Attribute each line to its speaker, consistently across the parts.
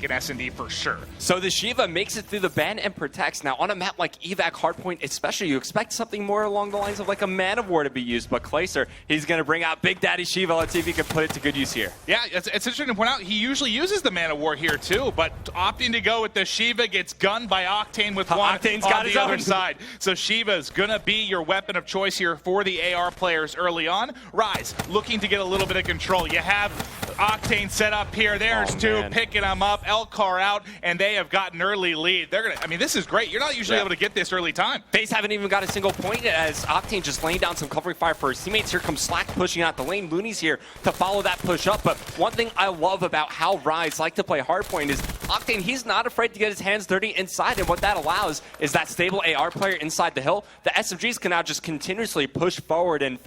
Speaker 1: an S&D for sure.
Speaker 2: So the Shiva makes it through the ban and protects. Now, on a map like Evac Hardpoint especially, you expect something more along the lines of like a Man of War to be used, but Clayster, he's going to bring out Big Daddy Shiva. Let's see if he can put it to good use here.
Speaker 1: Yeah, it's interesting to point out, he usually uses the Man of War here too, but opting to go with the Shiva gets gunned by Octane with one
Speaker 2: Octane's
Speaker 1: on
Speaker 2: got
Speaker 1: the
Speaker 2: his
Speaker 1: other
Speaker 2: own.
Speaker 1: side. So Shiva's going to be your weapon of choice here for the AR players early on. Rise, looking to get a little bit of control. You have Octane set up here. There's two, picking them up. Elcar out, and they have got an early lead. They're gonna. I mean, this is great. You're not usually able to get this early time.
Speaker 2: Faze haven't even got a single point as Octane just laying down some covering fire for his teammates. Here comes Slack pushing out the lane. Looney's here to follow that push up. But one thing I love about how Rise like to play hardpoint is Octane, he's not afraid to get his hands dirty inside, and what that allows is that stable AR player inside the hill. The SMGs can now just continuously push forward and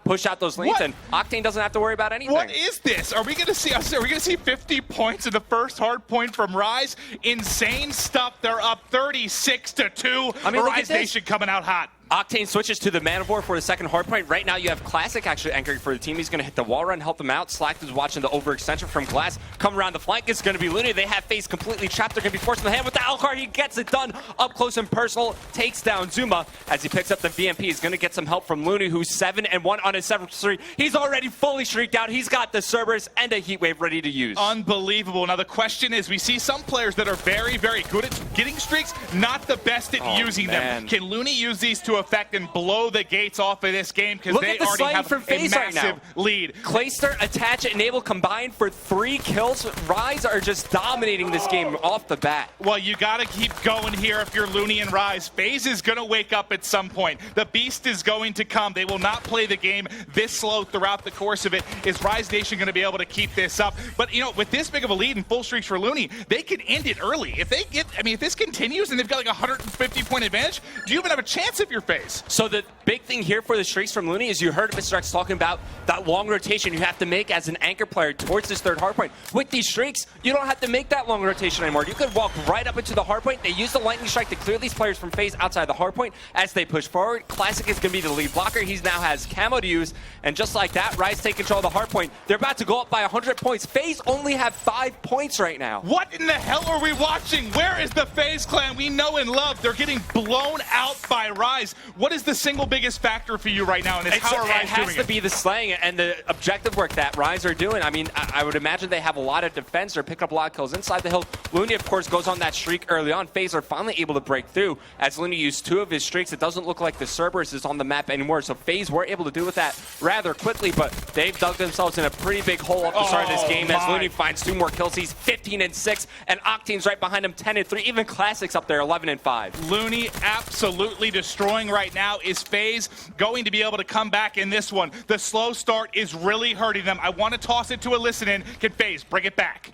Speaker 2: push out those lanes, and Octane doesn't have to worry about anything.
Speaker 1: What is this? Are we going to see 50 points in the first hard point from Rise? Insane stuff. They're up 36-2.
Speaker 2: I mean,
Speaker 1: Rise Nation coming out hot.
Speaker 2: Octane switches to the Man of War for the second hardpoint. Right now, you have Classic actually anchoring for the team. He's going to hit the wall run, help them out. Slack is watching the overextension from Glass. Come around the flank. It's going to be Looney. They have Faze completely trapped. They're going to be forced in the hand with the Elcar. He gets it done up close and personal. Takes down Zuma as he picks up the VMP. He's going to get some help from Looney, who's 7-1 on his 7th. He's already fully streaked out. He's got the Cerberus and a Heat Wave ready to use.
Speaker 1: Unbelievable. Now, the question is, we see some players that are very, very good at getting streaks, not the best at using them. Can Looney use these to affect and blow the gates off of this game, because they already have a massive lead.
Speaker 2: Clayster, Attach, Enable combined for 3 kills. Rise are just dominating this game off the bat.
Speaker 1: Well, you got to keep going here if you're Looney and Rise. Faze is going to wake up at some point. The beast is going to come. They will not play the game this slow throughout the course of it. Is Rise Nation going to be able to keep this up? But, you know, with this big of a lead and full streaks for Looney, they can end it early. If they get, I mean, if this continues and they've got like a 150-point advantage, do you even have a chance if you're Faze?
Speaker 2: So the big thing here for the streaks from Looney is you heard Mr. X talking about that long rotation you have to make as an anchor player towards this third hardpoint. With these streaks, you don't have to make that long rotation anymore. You could walk right up into the hardpoint. They use the lightning strike to clear these players from Faze outside the hardpoint as they push forward. Classic is going to be the lead blocker. He now has camo to use, and just like that, Rise take control of the hardpoint. They're about to go up by 100 points. Faze only have 5 points right now.
Speaker 1: What in the hell are we watching? Where is the Faze clan we know and love? They're getting blown out by Rise. What is the single biggest factor for you right now in this? How are Rise doing it?
Speaker 2: It has to be the slaying and the objective work that Rise are doing. I mean, I would imagine they have a lot of defense. They're picking up a lot of kills inside the hill. Looney, of course, goes on that streak early on. Faze are finally able to break through as Looney used 2 of his streaks. It doesn't look like the Cerberus is on the map anymore, so Faze were able to do with that rather quickly, but they've dug themselves in a pretty big hole at the start of this game as Looney finds 2 more kills. He's 15-6, and Octane's right behind him 10-3. Even Classic's up there 11-5.
Speaker 1: Looney absolutely destroying right now. Is Faze going to be able to come back in this one? The slow start is really hurting them. I want to toss it to a listen in. Can Faze bring it back?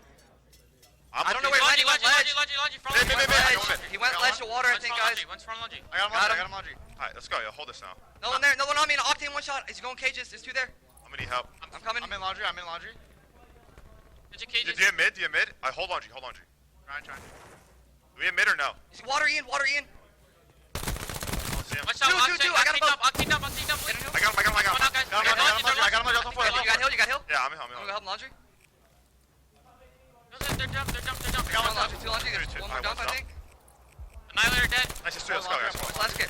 Speaker 3: I don't know where he went. He went ledge to water, I think, guys.
Speaker 4: I got him laundry. Alright, let's go. Yo, hold this now.
Speaker 3: No one there. No one on me. Octane 1 shot. He's going cages. There's 2 there.
Speaker 4: I'm gonna need help.
Speaker 3: I'm coming.
Speaker 4: I'm in laundry.
Speaker 3: There's a cages.
Speaker 4: Do you have mid? Alright, hold laundry. Trying. Do we have mid or no?
Speaker 3: He's water Ian.
Speaker 4: Watch
Speaker 3: out, two. I got him up.
Speaker 4: I got him. I got him.
Speaker 3: You got hill?
Speaker 4: Yeah, I'm in.
Speaker 3: I'm gonna go help laundry.
Speaker 4: They're jumped.
Speaker 3: I got laundry. 2 laundry. There's 1 more dump, I think.
Speaker 5: Annihilator dead.
Speaker 4: Nice, just 3. Let's go, guys.
Speaker 3: Last kid.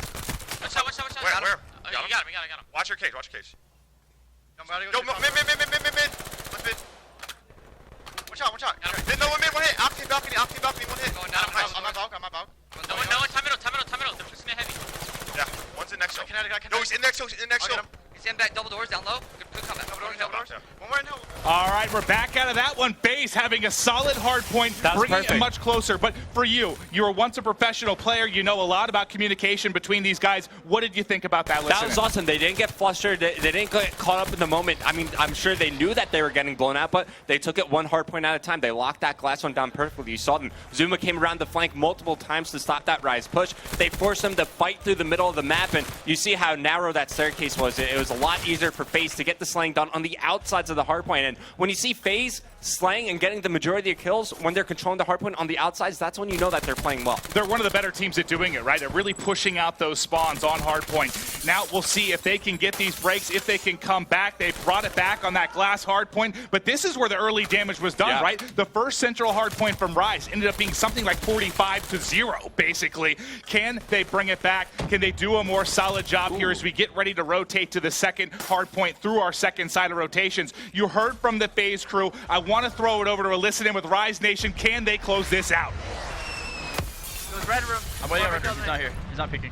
Speaker 5: Watch out.
Speaker 4: Where?
Speaker 5: You got him.
Speaker 4: Watch your cage. Yo, mid. Watch out. No one mid, 1 hit. Octane balcony, 1 hit. I'm at balcony.
Speaker 5: No, time middle. They're pushing it heavy.
Speaker 4: Yeah, one's in next hill. No, he's in next hill.
Speaker 3: He's in back, double doors down low. Good comeback.
Speaker 4: Double doors. One more in hill.
Speaker 1: All right, we're back out of that one. Faze having a solid hard point, bringing it much closer. But for you were once a professional player. You know a lot about communication between these guys. What did you think about that?
Speaker 2: That was awesome. They didn't get flustered. They didn't get caught up in the moment. I mean, I'm sure they knew that they were getting blown out, but they took it 1 hard point at a time. They locked that glass one down perfectly. You saw them. Zuma came around the flank multiple times to stop that Rise push. They forced them to fight through the middle of the map, and you see how narrow that staircase was. It was a lot easier for Faze to get the slaying done on the outsides of the hardpoint. And when you see Faze slaying and getting the majority of kills when they're controlling the hardpoint on the outsides, that's when you know that they're playing well.
Speaker 1: They're one of the better teams at doing it, right? They're really pushing out those spawns on hardpoint. Now we'll see if they can get these breaks, if they can come back. They brought it back on that glass hardpoint, but this is where the early damage was done, right? The first central hardpoint from Rise ended up being something like 45-0, basically. Can they bring it back? Can they do a more solid job here as we get ready to rotate to the second hardpoint through our second side of rotations? You heard from the Faze crew. I want to throw it over to a listen in with Rise Nation. Can they close this out?
Speaker 3: It was red room.
Speaker 6: I'm waiting on Red Room. He's not here. He's not peeking.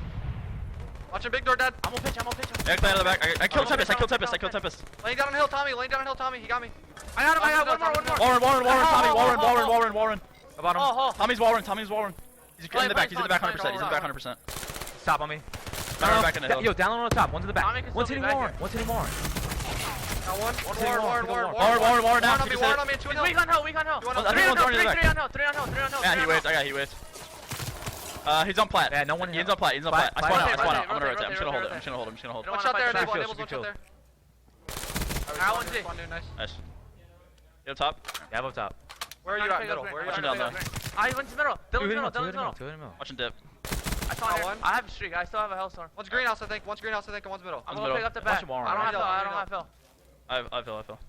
Speaker 3: Watch your big door, dead.
Speaker 5: I'm gonna pitch him.
Speaker 6: Yeah, out of the back. I killed Tempest. I killed Tempest.
Speaker 3: Laying down on hill, Tommy. Laying down on hill, Tommy. He got me. I got him. I got one more.
Speaker 6: Warren. About him. Tommy's Warren. He's in the back. He's in the back 100%. He's in the back 100%.
Speaker 7: Stop on me.
Speaker 6: Back in the hill.
Speaker 7: Yo, down on the top. One to the back. One's hitting Warren.
Speaker 3: Got one. Warren.
Speaker 6: Warren down.
Speaker 3: Warren on me. Two in hill.
Speaker 5: Weak on hill.
Speaker 6: I think one's already in the back.
Speaker 5: Three on hill.
Speaker 6: Yeah, he waits. I got he waits. He's on plat.
Speaker 7: Yeah, no one.
Speaker 6: He's on plat. I spawn out. I'm gonna
Speaker 3: rotate,
Speaker 6: rotate. I'm just gonna hold him.
Speaker 3: One shot there.
Speaker 7: Chill,
Speaker 3: One shot there.
Speaker 6: Nice. You up top?
Speaker 7: Yeah, I'm up top.
Speaker 3: Where are you at? Middle. Where are you
Speaker 6: Watching
Speaker 3: at?
Speaker 6: down there.
Speaker 5: I went to middle. Dylan's middle.
Speaker 7: Two in the middle.
Speaker 6: Watching dip.
Speaker 5: I saw one. I have a streak. I still have a hellstorm.
Speaker 3: One's greenhouse, I think. One's greenhouse, I think, and one's middle.
Speaker 5: I'm gonna pick up the back.
Speaker 7: Watch Warren.
Speaker 5: I don't have fill.
Speaker 6: I feel.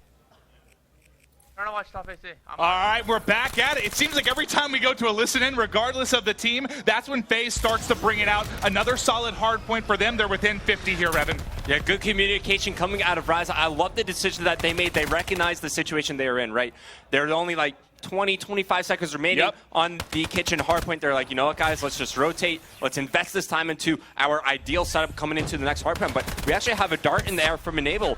Speaker 5: I don't watch top AC.
Speaker 1: All right, we're back at it. It seems like every time we go to a listen-in, regardless of the team, that's when Faze starts to bring it out. Another solid hard point for them. They're within 50 here, Evan.
Speaker 2: Yeah, good communication coming out of Rise. I love the decision that they made. They recognized the situation they were in, right? They're only like 20, 25 seconds remaining on the kitchen hardpoint. They're like, you know what, guys, let's just rotate. Let's invest this time into our ideal setup coming into the next hardpoint. But we actually have a dart in the air from Enable.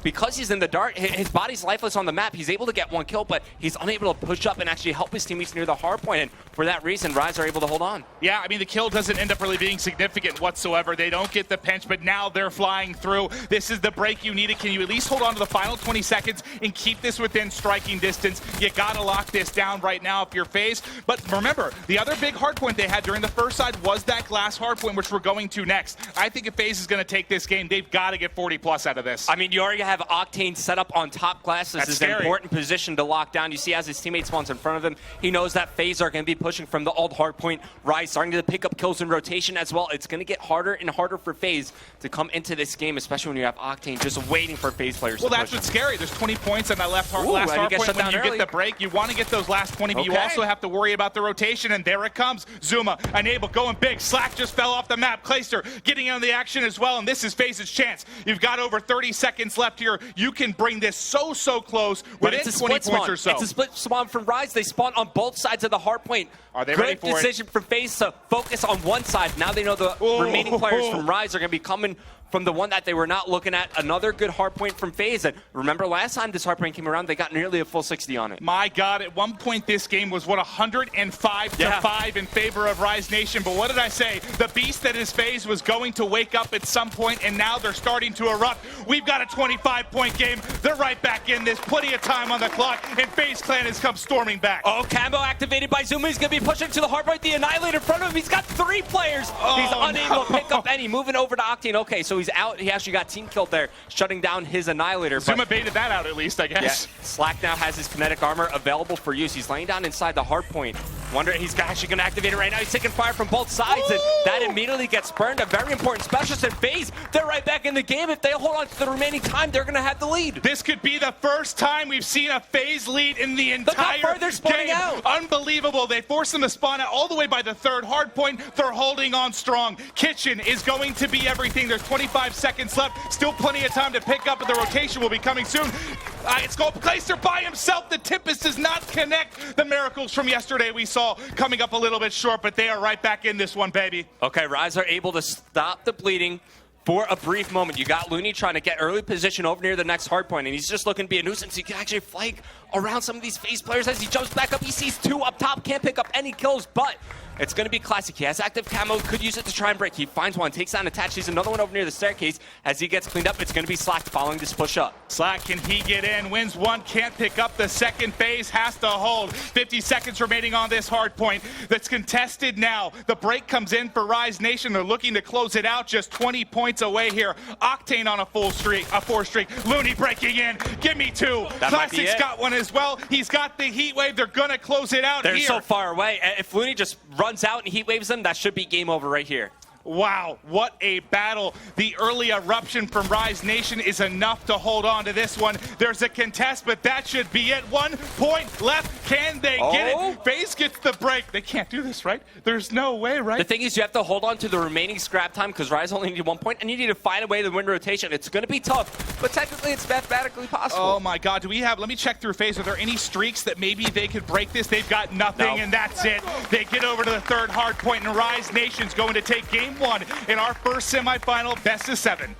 Speaker 2: Because he's in the dart, his body's lifeless on the map. He's able to get one kill, but he's unable to push up and actually help his teammates near the hard point. And for that reason, Rise are able to hold on.
Speaker 1: Yeah, I mean, the kill doesn't end up really being significant whatsoever. They don't get the pinch, but now they're flying through. This is the break you needed. Can you at least hold on to the final 20 seconds and keep this within striking distance? You gotta lock this down right now if you're Faze. But remember, the other big hard point they had during the first side was that glass hard point, which we're going to next. I think if Faze is gonna take this game, they've gotta get 40 plus out of this.
Speaker 2: I mean, you already have Octane set up on top glass. This is an important position to lock down. You see as his teammate spawns in front of him, he knows that Faze are going to be pushing from the old hard point. Rise starting to pick up kills in rotation as well. It's going to get harder and harder for Faze to come into this game, especially when you have Octane just waiting for Faze players to push
Speaker 1: that's what's
Speaker 2: him.
Speaker 1: scary. There's 20 points on that last hard point. When you get the break, you want to get those last 20, but you also have to worry about the rotation, and there it comes. Zuma, Enable going big. Slack just fell off the map. Clayster getting in on the action as well, and this is Faze's chance. You've got over 30 seconds left here. You can bring this so close within 20 points or so.
Speaker 2: It's a split spawn from Rise. They spawn on both sides of the hard point.
Speaker 1: Are they ready for it?
Speaker 2: Good decision for Faze to focus on one side. Now they know the remaining players from Rise are going to be coming from the one that they were not looking at. Another good hard point from Faze. And remember last time this hard point came around, they got nearly a full 60 on it.
Speaker 1: My God, at one point this game was, 105-5 in favor of Rise Nation. But what did I say? The beast that is Faze was going to wake up at some point, and now they're starting to erupt. We've got a 25-point game. They're right back in this. Plenty of time on the clock, and Faze Clan has come storming back.
Speaker 2: Oh, Cambo activated by Zuma. He's going to be pushing to the hard point. The Annihilator in front of him. He's got 3 players. He's unable to pick up any. Moving over to Octane. Okay, so he's out. He actually got team killed there, shutting down his Annihilator.
Speaker 1: Zuma baited that out at least, I guess.
Speaker 2: Yeah, Slack now has his kinetic armor available for use. He's laying down inside the hard point. Wonder he's actually going to activate it right now. He's taking fire from both sides, and that immediately gets burned. A very important specialist in Faze. They're right back in the game. If they hold on to the remaining time, they're going to have the lead.
Speaker 1: This could be the first time we've seen a Faze lead in the entire game.
Speaker 2: Out.
Speaker 1: Unbelievable. They force them to spawn out all the way by the third hard point. They're holding on strong. Kitchen is going to be everything. There's 25 seconds left. Still plenty of time to pick up, and the rotation will be coming soon. It's called Clayster by himself. The Tempest does not connect. The miracles from yesterday we saw coming up a little bit short, but they are right back in this one, baby.
Speaker 2: Okay, Rise are able to stop the bleeding for a brief moment. You got Looney trying to get early position over near the next hard point, and he's just looking to be a nuisance. He can actually flank around some of these Faze players as he jumps back up. He sees 2 up top, can't pick up any kills, but It's going to be classic. He has active camo, could use it to try and break. He finds one, takes down Attach. He's another one over near the staircase. As he gets cleaned up, it's going to be Slack following this push up.
Speaker 1: Slack, can he get in? Wins one, can't pick up the second. Phase has to hold. 50 seconds remaining on this hard point. That's contested now. The break comes in for Rise Nation. They're looking to close it out, just 20 points away here. Octane on a 4 streak. Looney breaking in. Give me two.
Speaker 2: That might be
Speaker 1: Classic's
Speaker 2: it.
Speaker 1: got one as well. He's got the heat wave. They're going to close it out
Speaker 2: They're
Speaker 1: here.
Speaker 2: so far away. If Looney just runs out and heat waves them, that should be game over right here.
Speaker 1: Wow, what a battle. The early eruption from Rise Nation is enough to hold on to this one. There's a contest, but that should be it. 1 point left. Can they get it? Faze gets the break. They can't do this, right? There's no way, right?
Speaker 2: The thing is, you have to hold on to the remaining scrap time because Rise only need 1 point, and you need to find a way to win rotation. It's going to be tough, but technically it's mathematically possible.
Speaker 1: Oh my God, do we have, let me check through Faze. Are there any streaks that maybe they could break this? They've got nothing, and that's it. They get over to the third hard point, and Rise Nation's going to take game one in our first semifinal best of 7.